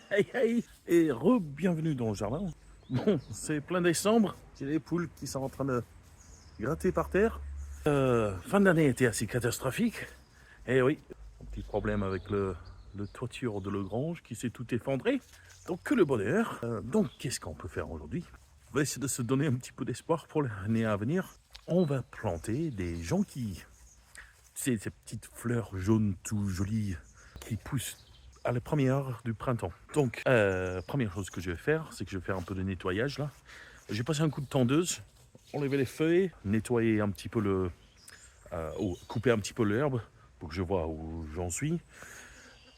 Hey hey et re-bienvenue dans le jardin. Bon, c'est plein décembre, j'ai les poules qui sont en train de gratter par terre. Fin d'année était assez catastrophique. Et oui, un petit problème avec le toiture de Legrange qui s'est tout effondré. Donc que le bonheur. Donc qu'est-ce qu'on peut faire aujourd'hui? On va essayer de se donner un petit peu d'espoir pour l'année à venir. On va planter des jonquilles. Tu sais, ces petites fleurs jaunes tout jolies qui poussent à la première heure du printemps. Donc, première chose que je vais faire, c'est que je vais faire un peu de nettoyage là. J'ai passé un coup de tondeuse, enlever les feuilles, nettoyer un petit peu couper un petit peu l'herbe pour que je vois où j'en suis.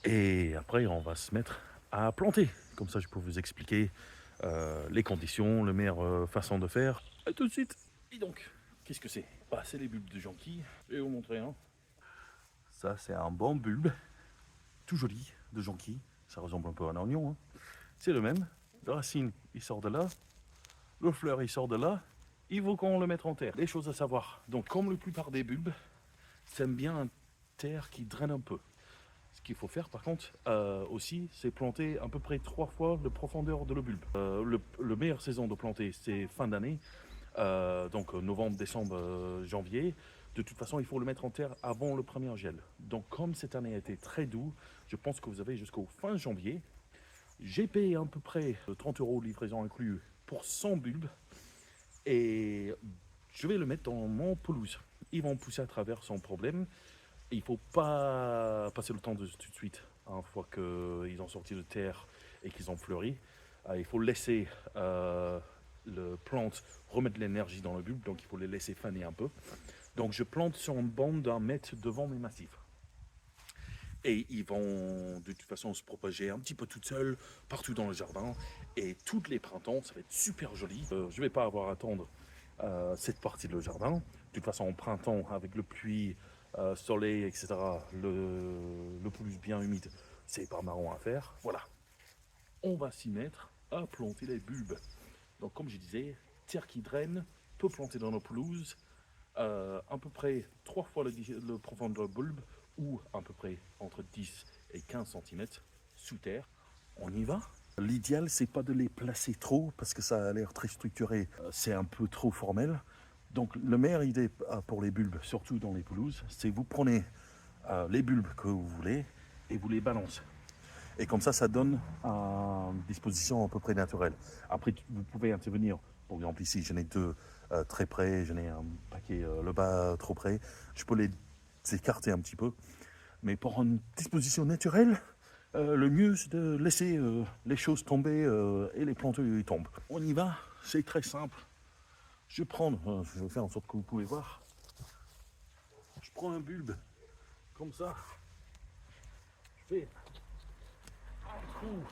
Et après, on va se mettre à planter. Comme ça, je peux vous expliquer les conditions, la meilleure façon de faire. A tout de suite. Et donc, qu'est-ce que c'est? Bah, c'est les bulbes de jonquilles. Je vais vous montrer un. Ça, c'est un bon bulbe, tout joli, de jonquille. Ça ressemble un peu à un oignon. Hein. C'est le même. La racine, il sort de là. Le fleur, il sort de là. Il faut qu'on le mette en terre. Les choses à savoir. Donc, comme la plupart des bulbes, ça aime bien une terre qui draine un peu. Ce qu'il faut faire, par contre, aussi, c'est planter à peu près 3 fois la profondeur de le bulbe. Le meilleure saison de planter, c'est fin d'année. Donc novembre, décembre, janvier. De toute façon, il faut le mettre en terre avant le premier gel. Donc comme cette année a été très doux, je pense que vous avez jusqu'au fin janvier. J'ai payé à peu près 30 euros livraison inclus pour 100 bulbes et je vais le mettre dans mon pelouse. Ils vont pousser à travers sans problème. Il ne faut pas passer le temps tout de suite, une fois qu'ils ont sorti de terre et qu'ils ont fleuri. Il faut laisser le plante remettre de l'énergie dans le bulbe, donc il faut les laisser faner un peu. Donc je plante sur une bande d'un mètre devant mes massifs. Et ils vont de toute façon se propager un petit peu tout seuls partout dans le jardin. Et tous les printemps, ça va être super joli. Je ne vais pas avoir à attendre cette partie de le jardin. De toute façon, au printemps, avec le pluie, soleil, etc., le pelouse bien humide, c'est pas marrant à faire. Voilà. On va s'y mettre à planter les bulbes. Donc, comme je disais, terre qui draine, peut planter dans nos pelouses, à peu près 3 fois le profondeur de bulbe, ou à peu près entre 10 et 15 cm sous terre. On y va. L'idéal, c'est pas de les placer trop parce que ça a l'air très structuré. C'est un peu trop formel. Donc, la meilleure idée pour les bulbes, surtout dans les pelouses, c'est vous prenez les bulbes que vous voulez et vous les balancez. Et comme ça donne une disposition à peu près naturelle. Après, vous pouvez intervenir. Par exemple, ici, j'en ai deux très près, j'en ai un paquet le bas trop près. Je peux les écarter un petit peu. Mais pour une disposition naturelle, le mieux, c'est de laisser les choses tomber et les plantes tombent. On y va, c'est très simple. Je prends, je vais faire en sorte que vous pouvez voir. Je prends un bulbe, comme ça. Je fais un trou,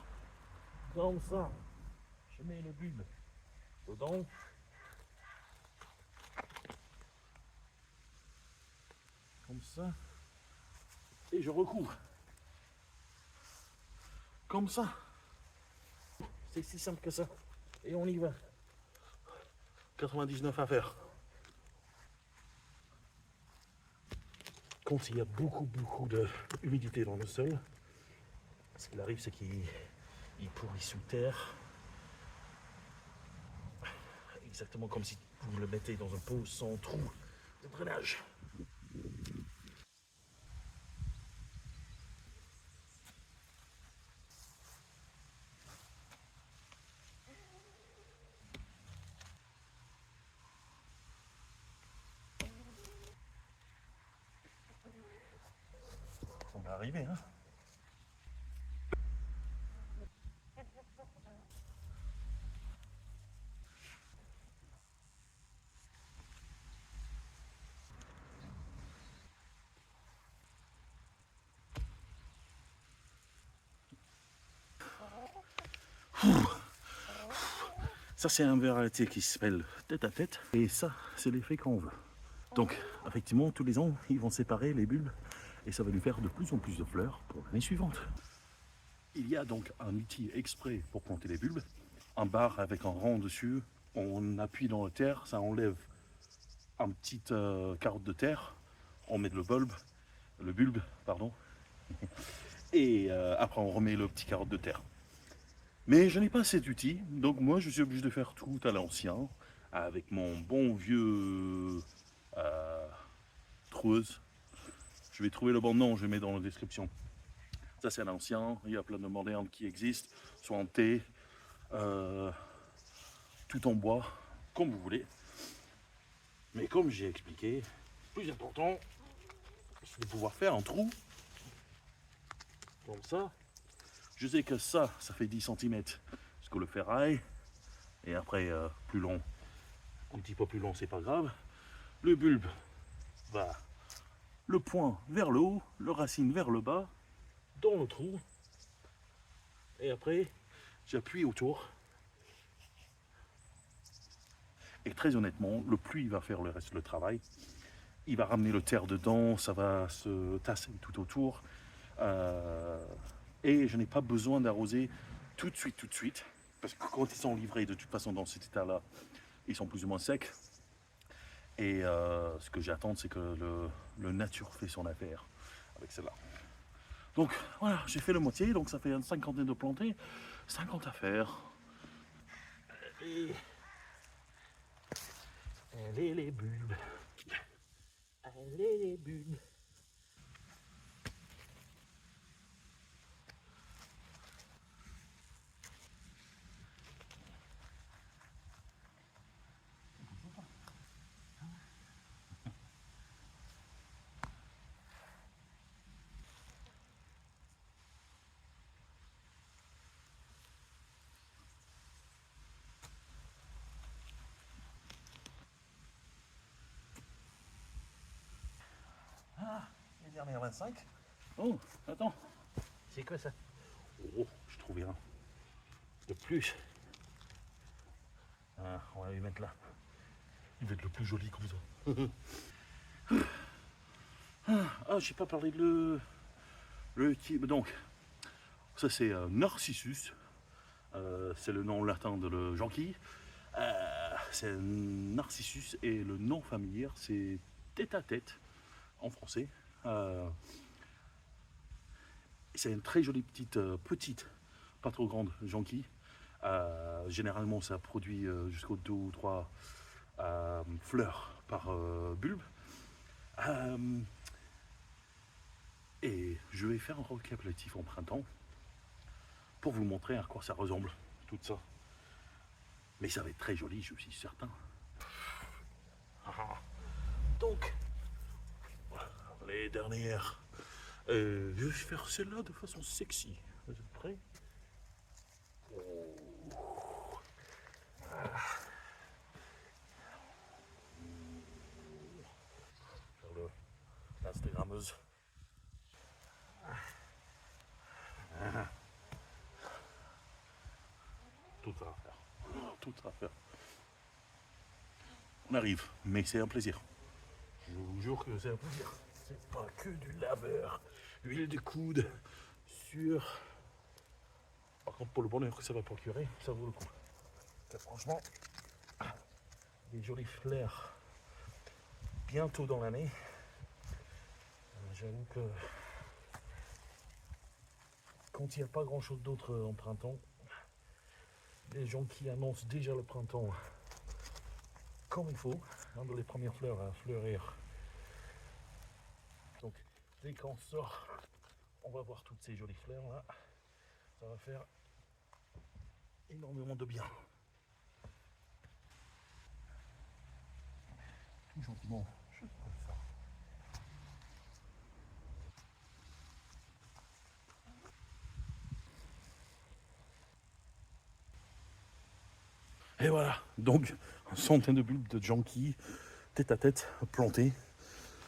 comme ça. Je mets le bulbe dedans. Comme ça. Et je recouvre. Comme ça. C'est si simple que ça. Et on y va. 99 à faire. Quand il y a beaucoup d'humidité dans le sol, ce qui arrive, c'est qu'il pourrit sous terre. Exactement comme si vous le mettez dans un pot sans trou de drainage. On va arriver, hein. Ça, c'est un variété qui s'appelle tête à tête. Et ça, c'est l'effet qu'on veut. Donc, effectivement, tous les ans, ils vont séparer les bulbes. Et ça va lui faire de plus en plus de fleurs pour l'année suivante. Il y a donc un outil exprès pour planter les bulbes. Un bar avec un rond dessus. On appuie dans la terre, ça enlève un petit carotte de terre. On met le bulbe, pardon. Et après, on remet le petit carotte de terre. Mais je n'ai pas cet outil, donc moi je suis obligé de faire tout à l'ancien, avec mon bon vieux troueuse. Je vais trouver le bon nom, je mets dans la description. Ça c'est l'ancien, il y a plein de modernes qui existent, soit en T, tout en bois, comme vous voulez. Mais comme j'ai expliqué, le plus important, c'est de pouvoir faire un trou, comme ça. Je sais que ça fait 10 cm, jusqu'au le ferraille, et après plus long, un petit peu plus long, c'est pas grave. Le bulbe va le point vers le haut, le racine vers le bas, dans le trou, et après j'appuie autour. Et très honnêtement, le pluie va faire le reste du travail. Il va ramener le terre dedans, ça va se tasser tout autour. Et je n'ai pas besoin d'arroser tout de suite. Parce que quand ils sont livrés de toute façon dans cet état-là, ils sont plus ou moins secs. Et ce que j'attends, c'est que le nature fait son affaire avec celle-là. Donc voilà, j'ai fait le moitié, donc ça fait une cinquantaine de plantés, 50 à faire. Allez les bulbes. Allez les bulbes. Les dernières 25. Oh, attends. C'est quoi ça? Oh, je trouve rien. De plus. Ah, on va lui mettre là. Il va être le plus joli comme ça. Ah, j'ai pas parlé de le type. Donc, ça c'est Narcissus. C'est le nom latin de le jonquille. C'est Narcissus et le nom familier c'est tête à tête en français. C'est une très jolie petite, pas trop grande jonquille. Généralement, ça produit jusqu'aux 2 ou 3 fleurs par bulbe. Et je vais faire un récapitulatif en printemps pour vous montrer à quoi ça ressemble, tout ça. Mais ça va être très joli, je suis certain. Donc, les dernières. Je vais faire celle-là de façon sexy. Vous êtes prêts? Faire l'Instagrammeuse. Tout ça à faire. Tout ça à faire. On arrive, mais c'est un plaisir. Je vous jure que c'est un plaisir. C'est pas que du labeur. Huile de coude sur. Par contre, pour le bonheur que ça va procurer, ça vaut le coup. Et franchement, des jolies fleurs bientôt dans l'année. J'avoue que quand il n'y a pas grand chose d'autre en printemps, les gens qui annoncent déjà le printemps comme il faut, de les premières fleurs à fleurir. Donc dès qu'on sort, on va voir toutes ces jolies fleurs là. Ça va faire énormément de bien. Tout gentiment, je comme ça. Et voilà, donc une centaine de bulbes de jonquilles tête à tête plantés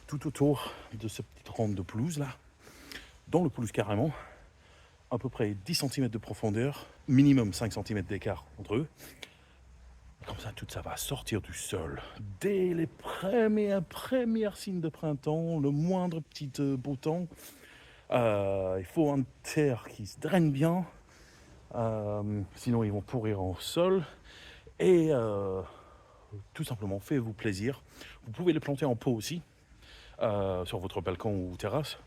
tout autour de cette petite ronde de pelouse là, dans le pelouse carrément, à peu près 10 cm de profondeur, minimum 5 cm d'écart entre eux. Comme ça, tout ça va sortir du sol. Dès les premiers signes de printemps, le moindre petit beau temps, il faut une terre qui se draine bien, sinon ils vont pourrir en sol. Et tout simplement, faites-vous plaisir. Vous pouvez les planter en pot aussi, sur votre balcon ou terrasse.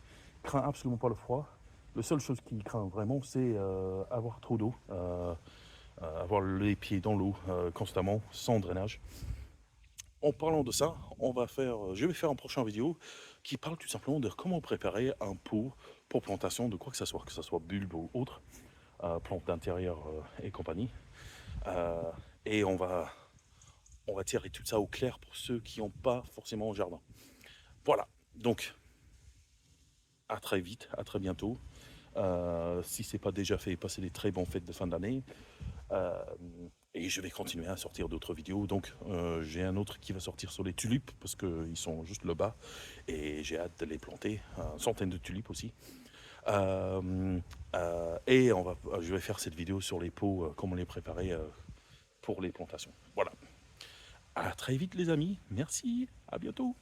Crains absolument pas le froid. La seule chose qui craint vraiment, c'est avoir trop d'eau, avoir les pieds dans l'eau constamment, sans drainage. En parlant de ça, je vais faire un prochain vidéo qui parle tout simplement de comment préparer un pot pour plantation de quoi que ce soit bulbe ou autre, plantes d'intérieur et compagnie. Et on va tirer tout ça au clair pour ceux qui n'ont pas forcément un jardin. Voilà, donc à très vite, à très bientôt. Si c'est pas déjà fait, passez des très bonnes fêtes de fin d'année. Et je vais continuer à sortir d'autres vidéos. Donc j'ai un autre qui va sortir sur les tulipes parce qu'ils sont juste là-bas et j'ai hâte de les planter. Une centaine de tulipes aussi. Et je vais faire cette vidéo sur les pots, comment les préparer pour les plantations. Voilà. À très vite les amis. Merci. À bientôt.